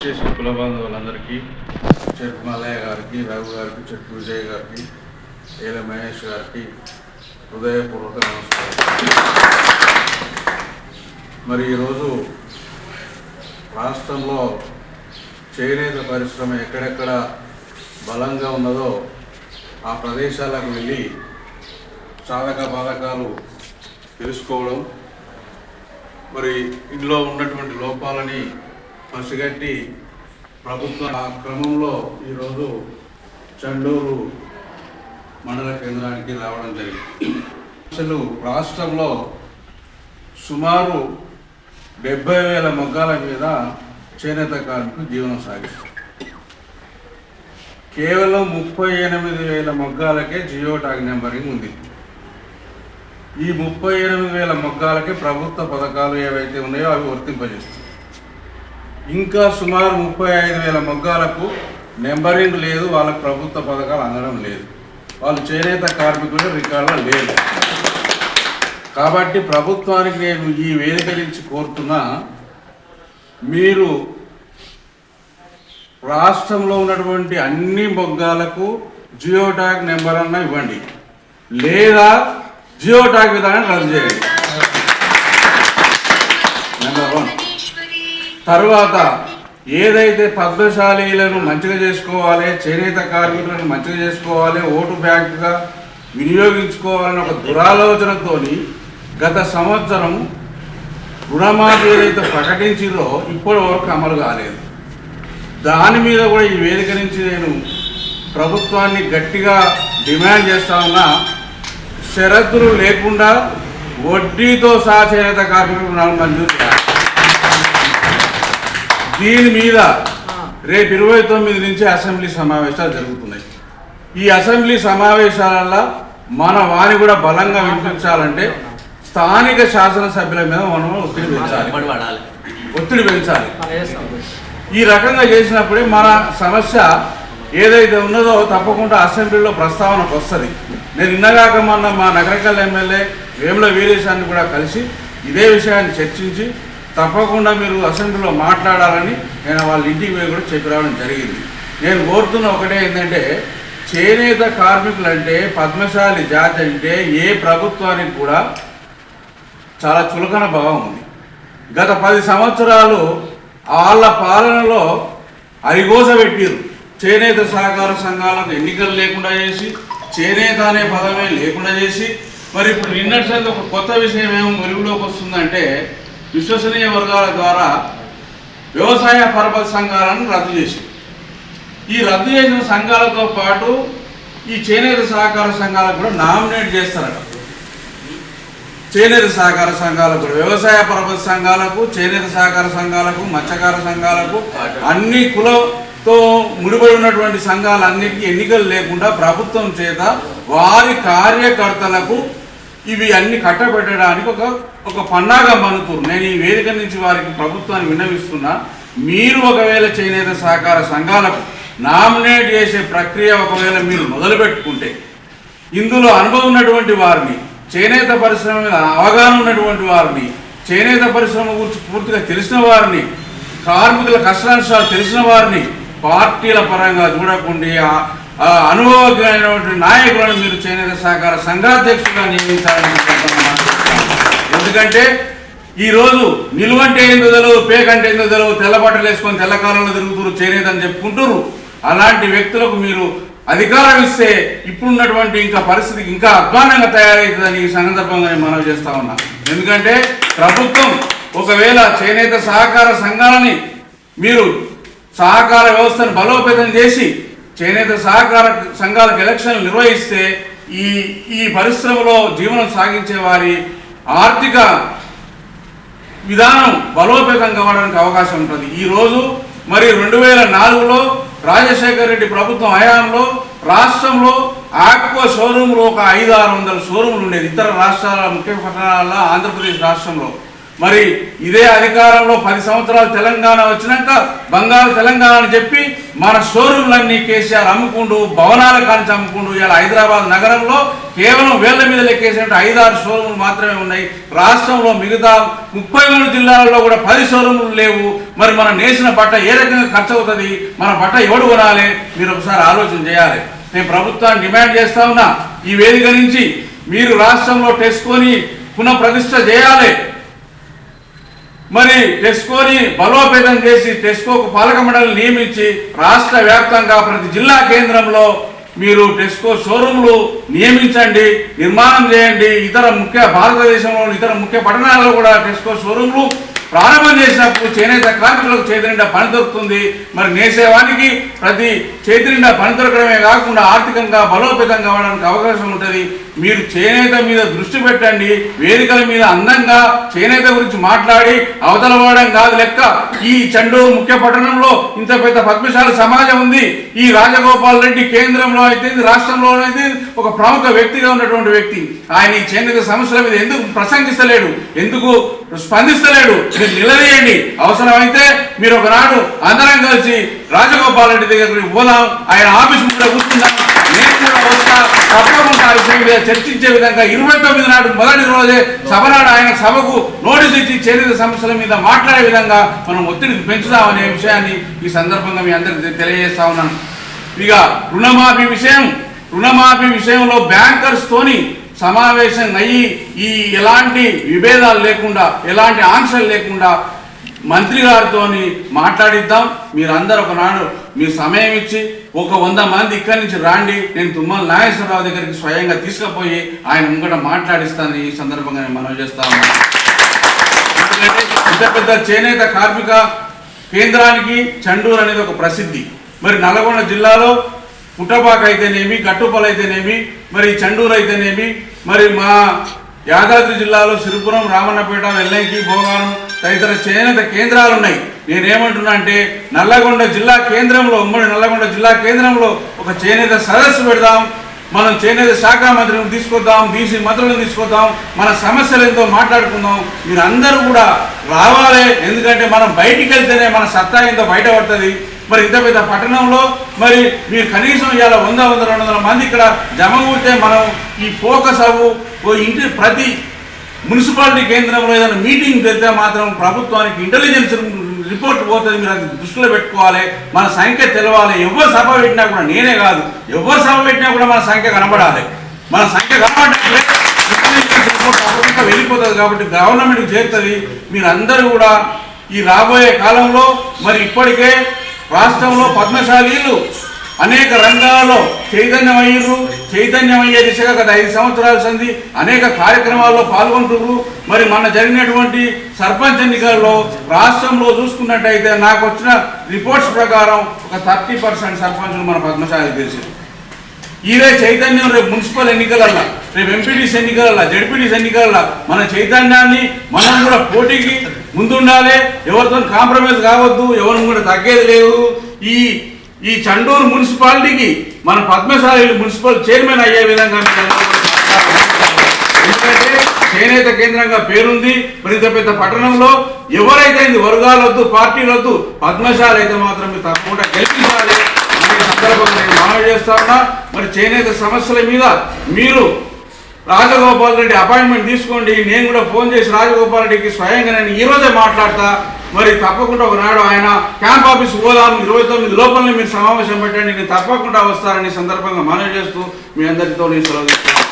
విచ్చేసిన కుల బాంధవులందరికీ, చెట్టు మల్లయ్య గారికి, రఘు గారికి, చెట్టు విజయ్ గారికి, ఏల మహేష్ గారికి హృదయపూర్వక నమస్కారం. మరి ఈరోజు రాష్ట్రంలో చేనేత పరిశ్రమ ఎక్కడెక్కడ బలంగా ఉన్నదో ఆ ప్రదేశాలకు వెళ్ళి సాధక బాధకాలు తెలుసుకోవడం, మరి ఇందులో ఉన్నటువంటి లోపాలని పసిగట్టి ప్రభుత్వం ఆ క్రమంలో ఈరోజు చండూరు మండల కేంద్రానికి రావడం జరిగింది. అసలు రాష్ట్రంలో సుమారు 70,000 మగ్గాల మీద చేనేత కార్మికులు జీవనం సాగిస్తారు. కేవలం 38,000 మగ్గాలకే జియో ట్యాగ్ నెంబరింగ్ ఉంది. ఈ 38,000 మగ్గాలకే ప్రభుత్వ పథకాలు ఏవైతే ఉన్నాయో అవి వర్తింపజేస్తుంది. ఇంకా సుమారు 35,000 మగ్గాలకు నెంబరింగ్ లేదు, వాళ్ళకు ప్రభుత్వ పథకాలు అందడం లేదు, వాళ్ళు చేనేత కార్మికులు రికార్డులో లేదు. కాబట్టి ప్రభుత్వానికి నేను ఈ వేదిక నుంచి కోరుతున్నా, మీరు రాష్ట్రంలో ఉన్నటువంటి అన్ని మగ్గాలకు జియో ట్యాగ్ నెంబర్ అన్న ఇవ్వండి, లేదా జియో ట్యాగ్ విధానాన్ని రద్దు చేయండి. నెంబర్ 1. తర్వాత ఏదైతే పద్మశాలీలను మంచిగా చేసుకోవాలి, చేనేత కార్మికులను మంచిగా చేసుకోవాలి, ఓటు బ్యాంకుగా వినియోగించుకోవాలని ఒక దురాలోచనతోని గత సంవత్సరం రుణమాఫీ ఏదైతే ప్రకటించిందో ఇప్పటి వరకు అమలు కాలేదు. దాని మీద కూడా ఈ వేదిక నుంచి నేను ప్రభుత్వాన్ని గట్టిగా డిమాండ్ చేస్తా ఉన్నా, షరతులు లేకుండా వడ్డీతో సహా చేనేత కార్మికులకు మంజూరు చేయాలి. దీని మీద రేపు 29 నుంచి అసెంబ్లీ సమావేశాలు జరుగుతున్నాయి. ఈ అసెంబ్లీ సమావేశాలలో మన వాణి కూడా బలంగా వినిపించాలంటే స్థానిక శాసనసభ్యుల మీద మనం ఒత్తిడి పెంచాలి. ఈ రకంగా చేసినప్పుడే మన సమస్య ఏదైతే ఉన్నదో తప్పకుండా అసెంబ్లీలో ప్రస్తావనకు వస్తుంది. నేను ఇన్నగాక మొన్న మా నగరకల్ ఎమ్మెల్యే వేముల వీరేశాన్ని కూడా కలిసి ఇదే విషయాన్ని చర్చించి తప్పకుండా మీరు అసెంబ్లీలో మాట్లాడాలని నేను వాళ్ళ ఇంటికి పోయి కూడా చెప్పి రావడం జరిగింది. నేను కోరుతున్న ఒకటే ఏంటంటే, చేనేత కార్మికులు అంటే పద్మశాలి జాతి అంటే ఏ ప్రభుత్వానికి కూడా చాలా చులకన భావం ఉంది. గత 10 సంవత్సరాలు వాళ్ళ పాలనలో అరిగోస పెట్టారు. చేనేత సహకార సంఘాలకు ఎన్నికలు లేకుండా చేసి, చేనేత అనే పదమే లేకుండా చేసి, మరి ఇప్పుడు నిన్నటి ఒక కొత్త విషయం ఏమో వెలుగులోకి వస్తుందంటే, విశ్వసనీయ వర్గాల ద్వారా వ్యవసాయ పరపతి సంఘాలను రద్దు చేసి, ఈ రద్దు చేసిన సంఘాలతో పాటు ఈ చేనేత సహకార సంఘాలకు కూడా నామినేట్ చేస్తారట. చేనేత సహకార సంఘాలకు కూడా, వ్యవసాయ పరపతి సంఘాలకు, చేనేత సహకార సంఘాలకు, మత్స్యకార సంఘాలకు, అన్ని కులతో ముడిపడి ఉన్నటువంటి సంఘాలన్నిటికీ ఎన్నికలు లేకుండా ప్రభుత్వం చేత వారి కార్యకర్తలకు ఇవి అన్ని కట్టబెట్టడానికి ఒక పన్నాగా మనుతురు. నేను ఈ వేదిక నుంచి వారికి ప్రభుత్వాన్ని విన్నవిస్తున్నా, మీరు ఒకవేళ చేనేత సహకార సంఘాలకు నామినేట్ చేసే ప్రక్రియ ఒకవేళ మీరు మొదలుపెట్టుకుంటే, ఇందులో అనుభవం ఉన్నటువంటి వారిని, చేనేత పరిశ్రమ మీద అవగాహన ఉన్నటువంటి వారిని, చేనేత పరిశ్రమ గురించి పూర్తిగా తెలిసిన వారిని, కార్మికుల కష్టాంశాలు తెలిసిన వారిని పార్టీల పరంగా చూడకుండా అనుభవజ్ఞమైనటువంటి నాయకులను మీరు చేనేత సహకార సంఘాధ్యక్షులుగా నియమించాలని. ఎందుకంటే ఈరోజు నిలువంటే ఏందో తెలియదు, పేకంటే ఏందో తెలియదు, తెల్లబట్టలు వేసుకొని తెల్లకాలంలో తిరుగుతున్నారు, చేనేత అని చెప్పుకుంటున్నారు. అలాంటి వ్యక్తులకు మీరు అధికారం ఇస్తే ఇప్పుడున్నటువంటి ఇంకా పరిస్థితికి ఇంకా అధ్వానంగా తయారవుతుందని ఈ సందర్భంగా నేను మనవి చేస్తా ఉన్నా. ఎందుకంటే ప్రభుత్వం ఒకవేళ చేనేత సహకార సంఘాలని మీరు సహకార వ్యవస్థను బలోపేతం చేసి చేనేత సహకార సంఘాలకు ఎలక్షన్లు నిర్వహిస్తే ఈ పరిశ్రమలో జీవనం సాగించే వారి ఆర్థిక విధానం బలోపేతం కావడానికి అవకాశం ఉంటుంది. ఈరోజు మరి 2004లో రాజశేఖర రెడ్డి ప్రభుత్వం హయాంలో రాష్ట్రంలో ఆక్వా షోరూమ్లు ఒక 500-600 షోరూములు ఉండేది. ఇతర రాష్ట్రాల ముఖ్య పట్టణాల్లో, ఆంధ్రప్రదేశ్ రాష్ట్రంలో మరి ఇదే అధికారంలో 10 సంవత్సరాలు తెలంగాణ వచ్చినాక బంగారు తెలంగాణ అని చెప్పి మన షోరూమ్లన్నీ కేసీఆర్ అమ్ముకుంటూ భవనాల కానించి అమ్ముకుంటూ ఇలా హైదరాబాద్ నగరంలో కేవలం వేళ్ల మీద లెక్కేసినట్టు 5-6 షోరూమ్లు మాత్రమే ఉన్నాయి. రాష్ట్రంలో మిగతా 33 జిల్లాలలో కూడా 10 షోరూమ్లు లేవు. మరి మనం నేసిన బట్ట ఏ రకంగా ఖర్చు అవుతుంది, మన బట్ట ఎవడు కొనాలి, మీరు ఒకసారి ఆలోచన చేయాలి. నేను ప్రభుత్వాన్ని డిమాండ్ చేస్తా ఉన్నా, ఈ వేదిక నుంచి మీరు రాష్ట్రంలో టెస్కోని పునఃప్రతిష్ఠ చేయాలి. మరి టెస్కోని బలోపేతం చేసి టెస్కోకు పాలక మండలిని నియమించి రాష్ట్ర వ్యాప్తంగా ప్రతి జిల్లా కేంద్రంలో మీరు టెస్కో షోరూమ్లు నియమించండి, నిర్మాణం చేయండి. భారతదేశంలోని ఇతర ముఖ్య పట్టణాల్లో కూడా టెస్కో షోరూమ్లు ప్రారంభం చేసినప్పుడు చేనేత కార్మికులకు చేతి నిండా పని దొరుకుతుంది. మరి నేసేవానికి ప్రతి చేతి నిండా పని దొరకడమే కాకుండా ఆర్థికంగా బలోపేతం కావడానికి అవకాశం ఉంటుంది. మీరు చేనేత మీద దృష్టి పెట్టండి. వేదికల మీద అందంగా చేనేత గురించి మాట్లాడి అవతల వాడడం కాదు లెక్క. ఈ చండూరు ముఖ్య పట్టణంలో ఇంత పెద్ద పద్మశాలి సమాజం ఉంది. ఈ రాజగోపాల్ రెడ్డి కేంద్రంలో అయితే రాష్ట్రంలో అయితే ఒక ప్రముఖ వ్యక్తిగా ఉన్నటువంటి వ్యక్తి. ఆయన ఈ చేనేత సమస్యల మీద ఎందుకు ప్రసంగిస్తలేడు, ఎందుకు స్పందిస్తలేడు? మీరు నిలదీయండి. అవసరమైతే మీరు ఒకనాడు అందరం కలిసి రాజగోపాల్ రెడ్డి దగ్గరికి పోదాం, ఆయన ఆఫీస్ మీద కూర్చుందాం. నేను కూడా వస్తా, తప్పకుండా ఆ విషయం మీద చర్చించే విధంగా 29 నాడు మొదటి రోజే సభనాడు ఆయన సభకు నోటీస్ ఇచ్చి చేనేత సమస్యల మీద మాట్లాడే విధంగా మనం ఒత్తిడి పెంచుదామనే విషయాన్ని ఈ సందర్భంగా మీ అందరికి తెలియజేస్తా ఉన్నాను. ఇక రుణమాఫీ విషయంలో బ్యాంకర్స్ తోని సమావేశం అయ్యి ఈ ఎలాంటి విభేదాలు లేకుండా ఎలాంటి ఆంక్షలు లేకుండా మంత్రి గారితో మాట్లాడిద్దాం. మీరందరూ ఒకనాడు మీ సమయం ఇచ్చి ఒక 100 మంది ఇక్కడి నుంచి రాండి, నేను తుమ్మల నాగేశ్వరరావు దగ్గరికి స్వయంగా తీసుకుపోయి ఆయన ముంగట మాట్లాడిస్తానని ఈ సందర్భంగా నేను మనవి చేస్తా ఉన్నాను. ఇంత పెద్ద చేనేత కార్మిక కేంద్రానికి చండూరు అనేది ఒక ప్రసిద్ధి. మరి నల్గొండ జిల్లాలో పుట్టపాక అయితేనేమి, గట్టుపల్లి అయితేనేమి, మరి చండూరు అయితేనేమి, మరి మా యాదాద్రి జిల్లాలో సిరిపురం, రామన్నపేట, వెల్లంకి, భోగానం తదితర చేనేత కేంద్రాలు ఉన్నాయి. నేనేమంటున్నా అంటే నల్లగొండ జిల్లా కేంద్రంలో, ఉమ్మడి నల్లగొండ జిల్లా కేంద్రంలో ఒక చేనేత సదస్సు పెడదాం. మనం చేనేత శాఖ మంత్రిని తీసుకొద్దాం, బీసీ మంత్రులను తీసుకొద్దాం, మన సమస్యలు ఎంతో మాట్లాడుకుందాం. మీరు అందరూ కూడా రావాలి. ఎందుకంటే మనం బయటికి వెళ్తేనే మన సత్తా ఎంతో బయటపడుతుంది. మరి ఇంత పెద్ద పట్టణంలో మరి మీరు కనీసం ఇవాళ 100-200 మంది ఇక్కడ జమ కూడితే మనం ఈ ఫోకస్ ఇంటి ప్రతి మున్సిపాలిటీ కేంద్రంలో ఏదైనా మీటింగ్ పెడితే మాత్రం ప్రభుత్వానికి ఇంటెలిజెన్స్ రిపోర్ట్ పోతుంది. మీరు అది దృష్టిలో పెట్టుకోవాలి. మన సంఖ్య తెలవాలి. ఎవరు సభ పెట్టినా కూడా, నేనే కాదు, ఎవరు సభ పెట్టినా కూడా మన సంఖ్య కనబడాలి. మన సంఖ్య కనబడాలి, ఇంటెలిజెన్స్ రిపోర్ట్ అప్పటికా వెళ్ళిపోతుంది. కాబట్టి గవర్నమెంట్కి చేరుతుంది. మీరందరూ కూడా ఈ రాబోయే కాలంలో మరి ఇప్పటికే రాష్ట్రంలో పద్మశాలీలు అనేక రంగాల్లో చైతన్యమయ్యే దిశగా గత 5 సంవత్సరాల సంది అనేక కార్యక్రమాల్లో పాల్గొంటున్నారు. మరి మన జరిగినటువంటి సర్పంచ్ ఎన్నికల్లో రాష్ట్రంలో చూసుకున్నట్టయితే నాకు వచ్చిన రిపోర్ట్స్ ప్రకారం ఒక 30% సర్పంచులు మన పద్మశాలి తెలిసారు. ఇదే చైతన్యం రేపు మున్సిపల్ ఎన్నికలల్లా, రేపు ఎంపీటీసీ ఎన్నికలల్లా, జడ్పీటీసీ ఎన్నికలల్లా మన చైతన్యాన్ని మనం కూడా పోటీకి ముందుండాలి. ఎవరితో కాంప్రమైజ్ కావద్దు, ఎవరిని కూడా తగ్గేది లేదు. ఈ చండూరు మున్సిపాలిటీకి మన పద్మశాలి మున్సిపల్ చైర్మన్ అయ్యే విధంగా ఎందుకంటే చేనేత కేంద్రంగా పేరుంది. మరి ఇంత పెద్ద పట్టణంలో ఎవరైతే వర్గాలొద్దు, పార్టీలొద్దు, పద్మశాలి అయితే మాత్రం మీరు తప్పకుండా గెలిపించాలి. సందర్భంగా నేను మనవి చేస్తా ఉన్నా. మరి చేనేత సమస్యల మీద మీరు రాజగోపాల్ రెడ్డి అపాయింట్మెంట్ తీసుకోండి. నేను కూడా ఫోన్ చేసి రాజగోపాల్ రెడ్డికి స్వయంగా నేను ఈరోజే మాట్లాడతా. మరి తప్పకుండా ఒకనాడు ఆయన క్యాంప్ ఆఫీస్ పోదాం, 29 లోపలనే మీరు సమావేశం పెట్టండి, నేను తప్పకుండా వస్తారని సందర్భంగా మనవి చేస్తూ మీ అందరితో నేను సెలవు తీసుకుంటాను.